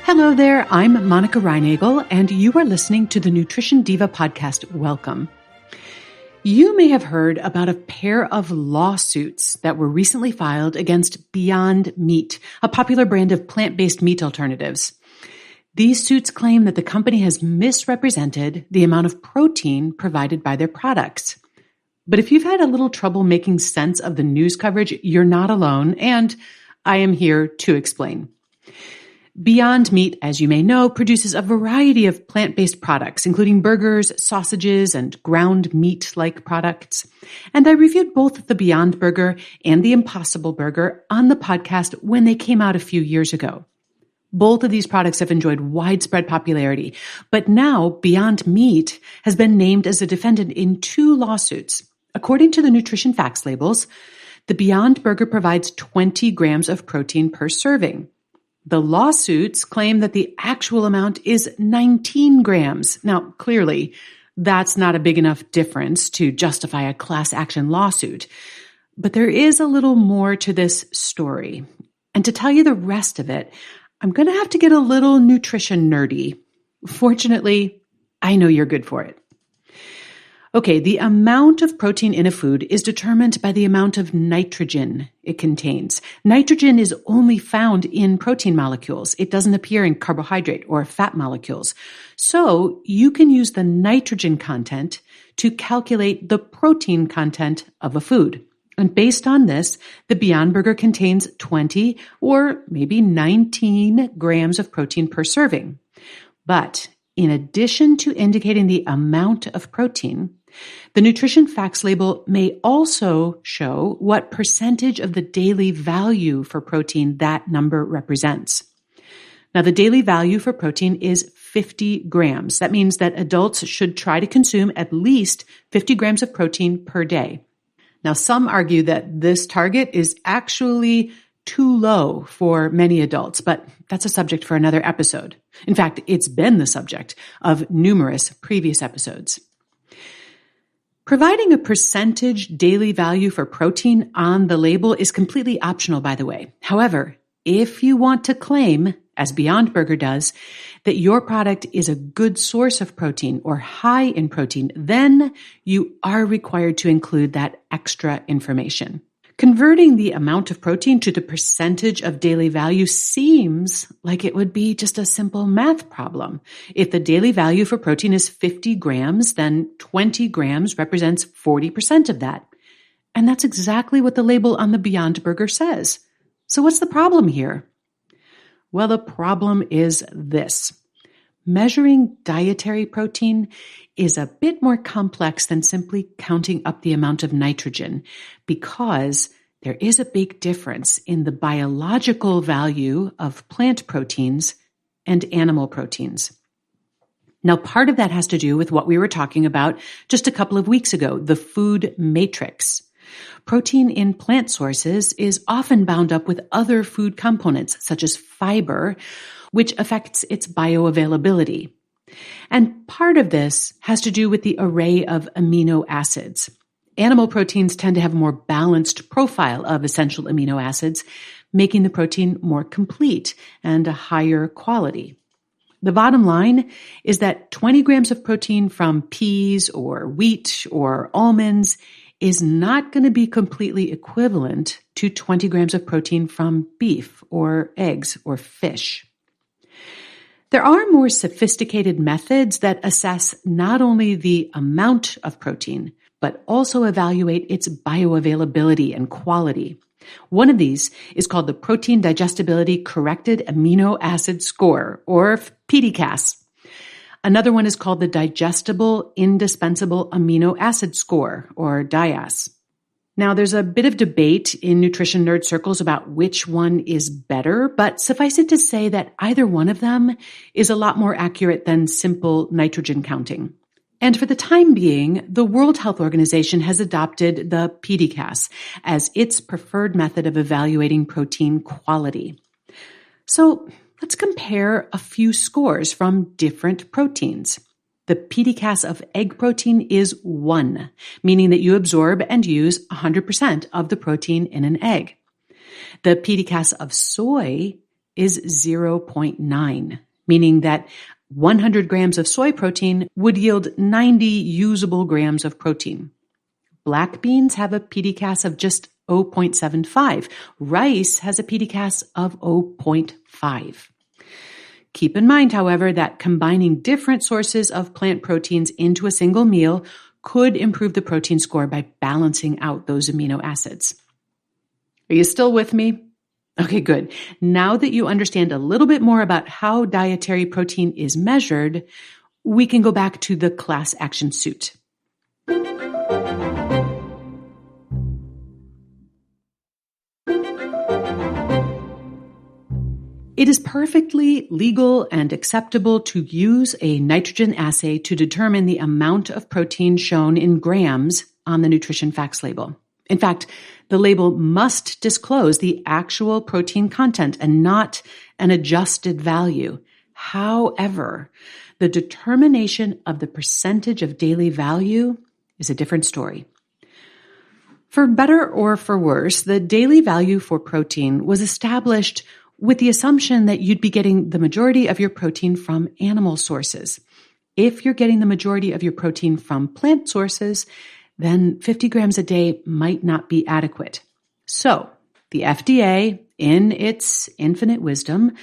Hello there, I'm Monica Reinagel, and you are listening to the Nutrition Diva podcast. Welcome. You may have heard about a pair of lawsuits that were recently filed against Beyond Meat, a popular brand of plant-based meat alternatives. These suits claim that the company has misrepresented the amount of protein provided by their products. But if you've had a little trouble making sense of the news coverage, you're not alone, and I am here to explain. Beyond Meat, as you may know, produces a variety of plant-based products, including burgers, sausages, and ground meat-like products. And I reviewed both the Beyond Burger and the Impossible Burger on the podcast when they came out a few years ago. Both of these products have enjoyed widespread popularity, but now Beyond Meat has been named as a defendant in 2 lawsuits. According to the nutrition facts labels, the Beyond Burger provides 20 grams of protein per serving. The lawsuits claim that the actual amount is 19 grams. Now, clearly, that's not a big enough difference to justify a class action lawsuit. But there is a little more to this story. And to tell you the rest of it, I'm going to have to get a little nutrition nerdy. Fortunately, I know you're good for it. Okay, the amount of protein in a food is determined by the amount of nitrogen it contains. Nitrogen is only found in protein molecules. It doesn't appear in carbohydrate or fat molecules. So you can use the nitrogen content to calculate the protein content of a food. And based on this, the Beyond Burger contains 20 or maybe 19 grams of protein per serving. But in addition to indicating the amount of protein, the nutrition facts label may also show what percentage of the daily value for protein that number represents. Now, the daily value for protein is 50 grams. That means that adults should try to consume at least 50 grams of protein per day. Now, some argue that this target is actually too low for many adults, but that's a subject for another episode. In fact, it's been the subject of numerous previous episodes. Providing a percentage daily value for protein on the label is completely optional, by the way. However, if you want to claim, as Beyond Burger does, that your product is a good source of protein or high in protein, then you are required to include that extra information. Converting the amount of protein to the percentage of daily value seems like it would be just a simple math problem. If the daily value for protein is 50 grams, then 20 grams represents 40% of that. And that's exactly what the label on the Beyond Burger says. So what's the problem here? Well, the problem is this. Measuring dietary protein is a bit more complex than simply counting up the amount of nitrogen because there is a big difference in the biological value of plant proteins and animal proteins. Now, part of that has to do with what we were talking about just a couple of weeks ago, the food matrix. Protein in plant sources is often bound up with other food components, such as fiber, which affects its bioavailability. And part of this has to do with the array of amino acids. Animal proteins tend to have a more balanced profile of essential amino acids, making the protein more complete and a higher quality. The bottom line is that 20 grams of protein from peas or wheat or almonds is not going to be completely equivalent to 20 grams of protein from beef or eggs or fish. There are more sophisticated methods that assess not only the amount of protein, but also evaluate its bioavailability and quality. One of these is called the Protein Digestibility Corrected Amino Acid Score, or PDCAS. Another one is called the Digestible Indispensable Amino Acid Score, or DIAS. Now, there's a bit of debate in nutrition nerd circles about which one is better, but suffice it to say that either one of them is a lot more accurate than simple nitrogen counting. And for the time being, the World Health Organization has adopted the PDCAS as its preferred method of evaluating protein quality. So let's compare a few scores from different proteins. The PDCAS of egg protein is 1, meaning that you absorb and use 100% of the protein in an egg. The PDCAS of soy is 0.9, meaning that 100 grams of soy protein would yield 90 usable grams of protein. Black beans have a PDCAS of just 0.75. Rice has a PDCAS of 0.5. Keep in mind, however, that combining different sources of plant proteins into a single meal could improve the protein score by balancing out those amino acids. Are you still with me? Okay, good. Now that you understand a little bit more about how dietary protein is measured, we can go back to the class action suit. It is perfectly legal and acceptable to use a nitrogen assay to determine the amount of protein shown in grams on the nutrition facts label. In fact, the label must disclose the actual protein content and not an adjusted value. However, the determination of the percentage of daily value is a different story. For better or for worse, the daily value for protein was established with the assumption that you'd be getting the majority of your protein from animal sources. If you're getting the majority of your protein from plant sources, then 50 grams a day might not be adequate. So the FDA, in its infinite wisdom,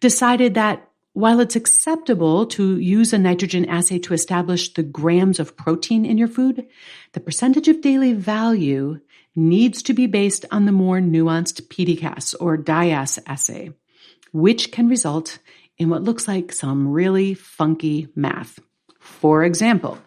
decided that while it's acceptable to use a nitrogen assay to establish the grams of protein in your food, the percentage of daily value needs to be based on the more nuanced PDCAS or DIAS assay, which can result in what looks like some really funky math. For example,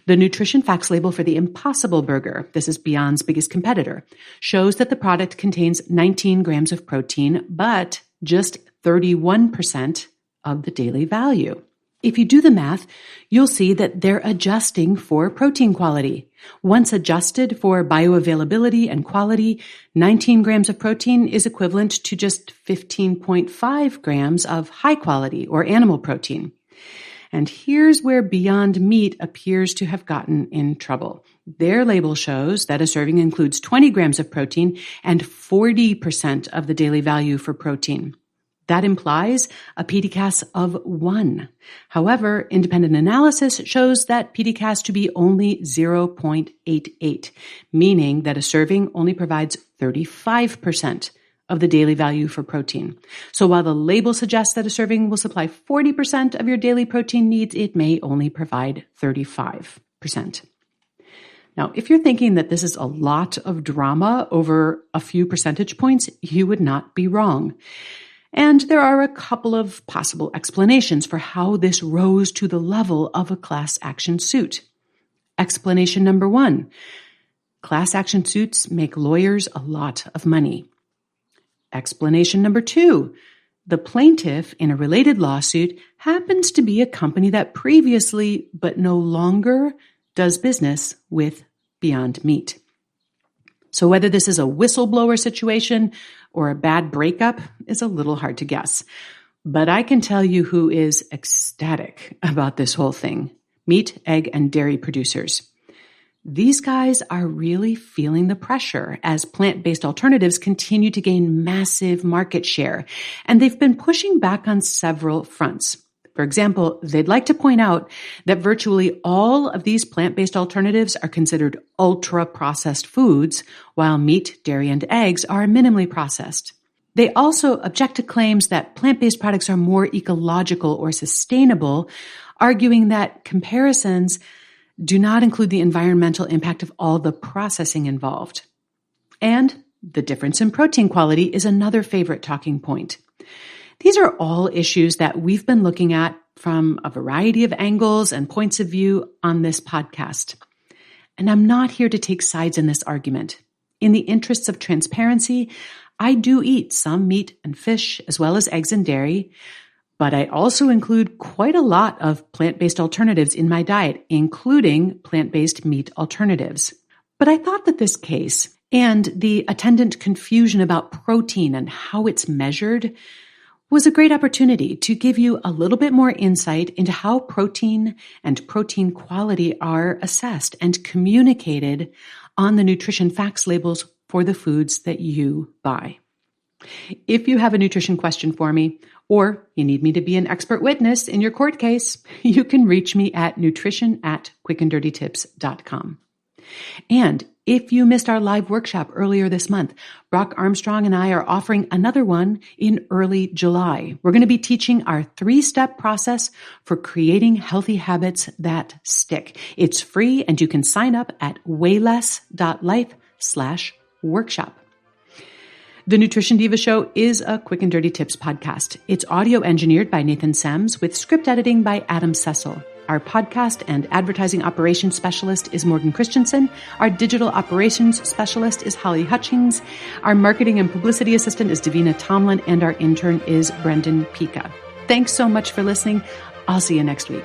the nutrition facts label for the Impossible Burger, this is Beyond's biggest competitor, shows that the product contains 19 grams of protein, but just 31% of the daily value. If you do the math, you'll see that they're adjusting for protein quality. Once adjusted for bioavailability and quality, 19 grams of protein is equivalent to just 15.5 grams of high quality or animal protein. And here's where Beyond Meat appears to have gotten in trouble. Their label shows that a serving includes 20 grams of protein and 40% of the daily value for protein. That implies a PDCAS of 1. However, independent analysis shows that PDCAS to be only 0.88, meaning that a serving only provides 35% of the daily value for protein. So while the label suggests that a serving will supply 40% of your daily protein needs, it may only provide 35%. Now, if you're thinking that this is a lot of drama over a few percentage points, you would not be wrong. And there are a couple of possible explanations for how this rose to the level of a class action suit. Explanation number 1, class action suits make lawyers a lot of money. Explanation number 2, the plaintiff in a related lawsuit happens to be a company that previously, but no longer, does business with Beyond Meat. So whether this is a whistleblower situation or a bad breakup is a little hard to guess. But I can tell you who is ecstatic about this whole thing: meat, egg, and dairy producers. These guys are really feeling the pressure as plant-based alternatives continue to gain massive market share, and they've been pushing back on several fronts. For example, they'd like to point out that virtually all of these plant-based alternatives are considered ultra-processed foods, while meat, dairy, and eggs are minimally processed. They also object to claims that plant-based products are more ecological or sustainable, arguing that comparisons do not include the environmental impact of all the processing involved. And the difference in protein quality is another favorite talking point. These are all issues that we've been looking at from a variety of angles and points of view on this podcast. And I'm not here to take sides in this argument. In the interests of transparency, I do eat some meat and fish, as well as eggs and dairy, but I also include quite a lot of plant-based alternatives in my diet, including plant-based meat alternatives. But I thought that this case and the attendant confusion about protein and how it's measured was a great opportunity to give you a little bit more insight into how protein and protein quality are assessed and communicated on the nutrition facts labels for the foods that you buy. If you have a nutrition question for me, or you need me to be an expert witness in your court case, you can reach me at nutrition@quickanddirtytips.com. And if you missed our live workshop earlier this month, Brock Armstrong and I are offering another one in early July. We're going to be teaching our 3-step process for creating healthy habits that stick. It's free and you can sign up at wayless.life/workshop. The Nutrition Diva Show is a Quick and Dirty Tips podcast. It's audio engineered by Nathan Sams with script editing by Adam Cecil. Our podcast and advertising operations specialist is Morgan Christensen. Our digital operations specialist is Holly Hutchings. Our marketing and publicity assistant is Davina Tomlin, and our intern is Brendan Pika. Thanks so much for listening. I'll see you next week.